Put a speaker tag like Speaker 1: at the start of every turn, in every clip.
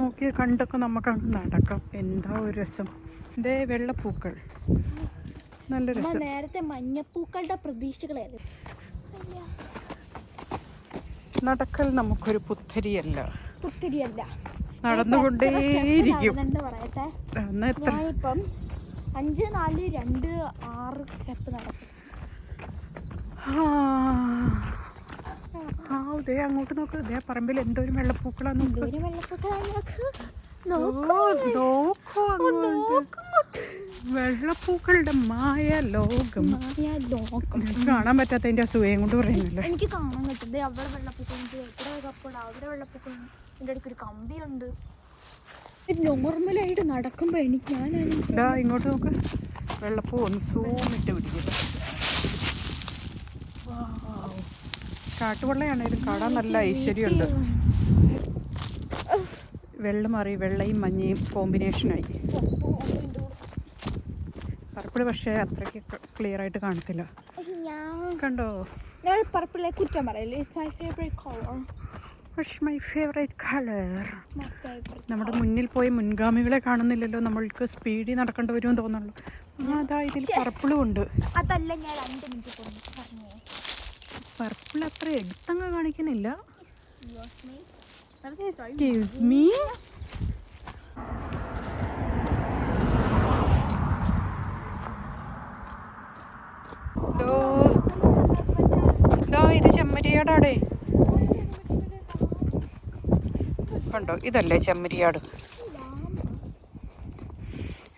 Speaker 1: നോക്കി കണ്ടൊക്കെ നമുക്കങ്ങ് നടക്കാം. എന്താ ഒരു രസം. ഇതേ വെള്ളപ്പൂക്കൾ, നല്ല രസം.
Speaker 2: നേരത്തെ മഞ്ഞപ്പൂക്കളുടെ പ്രതീക്ഷകളായിരുന്നു.
Speaker 1: നടക്കൽ നമുക്കൊരു പുത്തരിയല്ല,
Speaker 2: നടന്നുകൊണ്ടേയിരിക്കും.
Speaker 1: പറയട്ടെ,
Speaker 2: ഞാനിപ്പം 5, 4, 2, 6 സ്റ്റെപ്പ് നടക്കും.
Speaker 1: ദേ അങ്ങോട്ട് നോക്ക്, ദേ പറമ്പിൽ എന്തോരം വെള്ളപ്പൂക്കളാണ്. വെള്ളപ്പൂക്കളുടെ മായ ലോകം. കാണാൻ പറ്റാത്തതിന്റെ അസൂയം കൊണ്ട് പറയുന്നില്ല.
Speaker 2: എനിക്ക് കാണാൻ പറ്റുന്നത് അവിടെ വെള്ളപ്പൂക്കളുണ്ട്, ഇവിടെ കപ്പുണ്ട്, അവിടെ വെള്ളപ്പൂക്കളുണ്ട്, ഇതിൻ്റെ ഇടയ്ക്ക് ഒരു കമ്പിയുണ്ട്. നോർമലായിട്ട് നടക്കുമ്പോൾ ഞാനാണ്
Speaker 1: ഇങ്ങോട്ട് നോക്ക്, വെള്ളപ്പൂ ഒന്ന് സൂമിട്ട് പിടിക്കില്ല. കാട്ടുവെള്ളയാണേലും കാണാൻ നല്ല ഐശ്വര്യമുണ്ട്. വെള്ളം മാറി വെള്ളയും മഞ്ഞയും കോമ്പിനേഷനായി. പർപ്പിൾ പക്ഷേ അത്രയ്ക്ക് ക്ലിയർ ആയിട്ട് കാണത്തില്ല. കണ്ടോ,
Speaker 2: പർപ്പിളെ കുറ്റം പറയില്ലേ.
Speaker 1: My favourite colour. നമ്മുടെ മുന്നിൽ പോയി മുൻഗാമികളെ കാണുന്നില്ലല്ലോ, നമ്മൾക്ക് സ്പീഡിൽ നടക്കേണ്ടി വരുമെന്ന് തോന്നുള്ളൂ. അതാ ഇതിൽ പർപ്പിളും ഉണ്ട്.
Speaker 2: അതല്ല, ഞാൻ 2 മിനിറ്റ് പറഞ്ഞു.
Speaker 1: പർപ്പിൾ അത്ര എടുത്തങ്ങ് കാണിക്കുന്നില്ല. Excuse me. ഇത് ചെമ്മരിയാടാടേ. കണ്ടോ, ഇതല്ലേ ചെമ്മരിയാട്.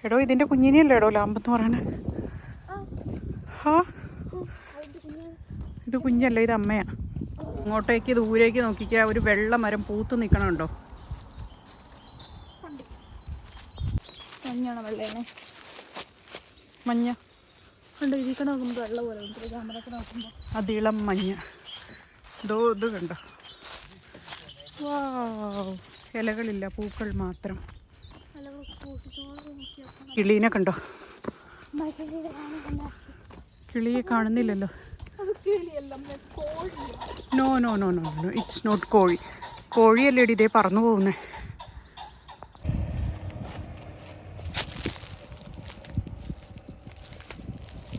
Speaker 1: എടോ ഇതിന്റെ കുഞ്ഞിനെയല്ലേ എടോ ലാമ്പെന്ന് പറയണേ. ഇത് കുഞ്ഞല്ല, ഇത് അമ്മയാ. അങ്ങോട്ടേക്ക് ദൂരേക്ക് നോക്കിക്കാ, ഒരു വെള്ള മരം പൂത്ത് നിൽക്കണുണ്ടോ? മഞ്ഞ അതിളം മഞ്ഞ. ഇത് കണ്ടോ, ഇലകളില്ല, പൂക്കൾ മാത്രം. കിളീനെ കണ്ടോ? കിളിയെ കാണുന്നില്ലല്ലോ. No no no no no, it's not കോഴി. കോഴിയല്ലേടി ഇതേ പറന്നു പോകുന്നേ.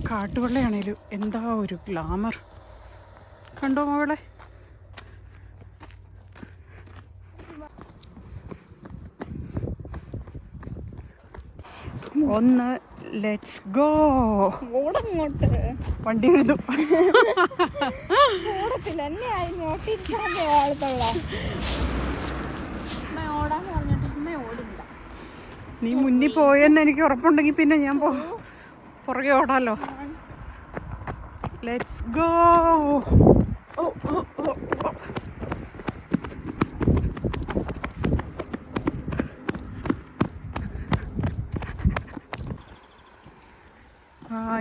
Speaker 1: കാട്ടുവെള്ളയാണേലും എന്താ ഒരു ഗ്ലാമർ. കണ്ടോ മകളെ? ഒന്ന് ലെറ്റ്സ് ഗോ. വണ്ടി എഴുതു. നീ മുന്നിൽ പോയെന്ന് എനിക്ക് ഉറപ്പുണ്ടെങ്കിൽ പിന്നെ ഞാൻ പുറകെ ഓടാലോ. Let's go.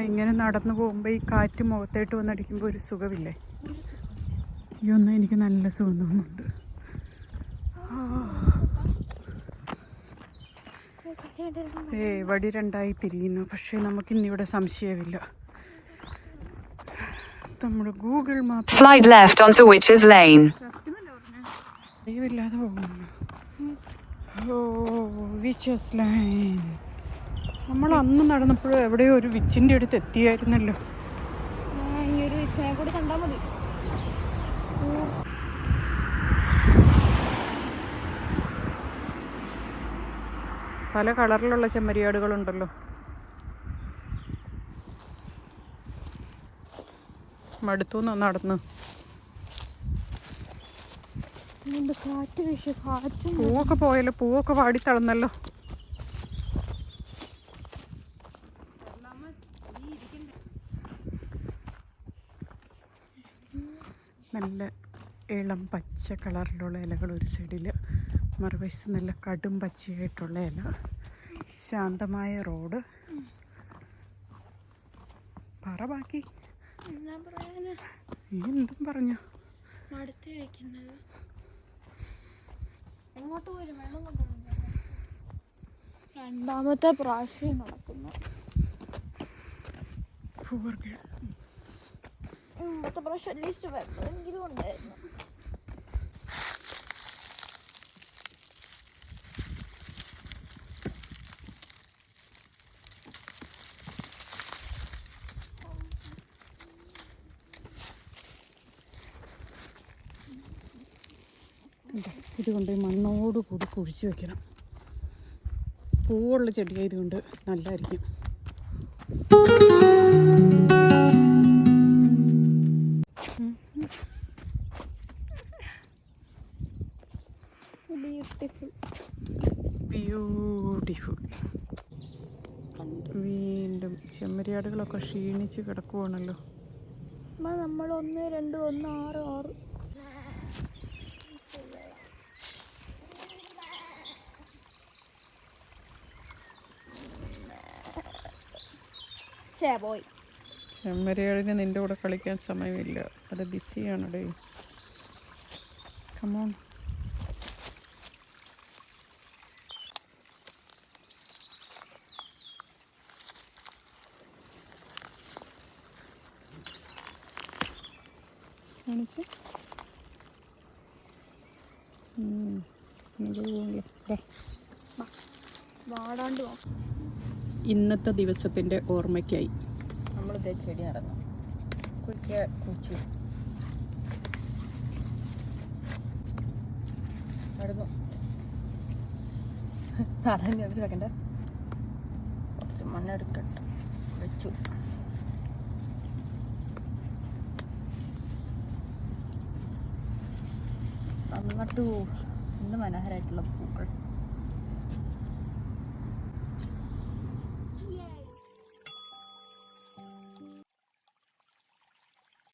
Speaker 1: ഇങ്ങനെ നടന്നു പോകുമ്പോൾ ഈ കാറ്റ് മുഖത്തായിട്ട് വന്നടിക്കുമ്പോൾ ഒരു സുഖമില്ലേ? ഈ ഒന്നും എനിക്ക് നല്ല സുഖം തോന്നുന്നുണ്ട്. വടി രണ്ടായി തിരിയുന്നു. പക്ഷേ നമുക്കിന്നിവിടെ സംശയമില്ല. നമ്മുടെ ഗൂഗിൾ മാപ്പ്
Speaker 3: സ്ലൈഡ് ലെഫ്റ്റ് ഓൺടു വിച്ചസ് ലൈൻ.
Speaker 1: ദൈവമില്ലാതെ പോകുന്നു. Witches line. നമ്മൾ അന്ന് നടന്നപ്പോൾ എവിടെയോ ഒരു വിച്ചിൻ്റെ അടുത്ത് എത്തിയായിരുന്നല്ലോ. പല കളറിലുള്ള ചെമ്മരിയാടുകളുണ്ടല്ലോ. മടുത്തുനിന്ന് നടന്ന്. പൂവൊക്കെ പോയല്ലോ, പൂവൊക്കെ വാടിത്തളർന്നല്ലോ. നല്ല ഇളം പച്ച കളറിലുള്ള ഇലകൾ ഒരു സൈഡിൽ, മറുവശത്ത് നല്ല കടും പച്ചയായിട്ടുള്ള ഇല. ശാന്തമായ റോഡ്. പറ ബാക്കി. നീ എന്തും പറഞ്ഞു.
Speaker 2: രണ്ടാമത്തെ പ്രാവശ്യം നടക്കുന്നു. മുമ്പത്തെ പ്രാവശ്യം അറ്റ്ലീസ്റ്റ് വെള്ളമെങ്കിലും ഉണ്ടായിരുന്നു.
Speaker 1: കണ്ടോ, ഇതുകൊണ്ട് മണ്ണോട് കൂടി കുഴിച്ച് വെക്കണം. പൂവുള്ള ചെടിയായതുകൊണ്ട് നല്ലതായിരിക്കും. ബ്യൂട്ടിഫുൾ. വീണ്ടും ചെമ്മരിയാടുകളൊക്കെ ക്ഷീണിച്ച് കിടക്കുവാണല്ലോ.
Speaker 2: നമ്മൾ 1 2 1 6 6 പോയി.
Speaker 1: ചെമ്മരിയാടിന് നിൻ്റെ കൂടെ കളിക്കാൻ സമയമില്ല, അത് ബിസിയാണടേ. കമോൺ. കാണിച്ചു.
Speaker 2: വാടാണ്ട്
Speaker 1: ഇന്നത്തെ ദിവസത്തിൻ്റെ ഓർമ്മയ്ക്കായി
Speaker 4: നമ്മളിത് ചെടി നടന്നു കുഴിച്ചു നടന്നു നടന്നു. ഒരു സെക്കൻഡ്, കുറച്ച് മണ്ണെടുക്കട്ടെ. വെച്ചു. നട്ടു. എന്ത് മനോഹരമായിട്ടുള്ള പൂക്കൾ.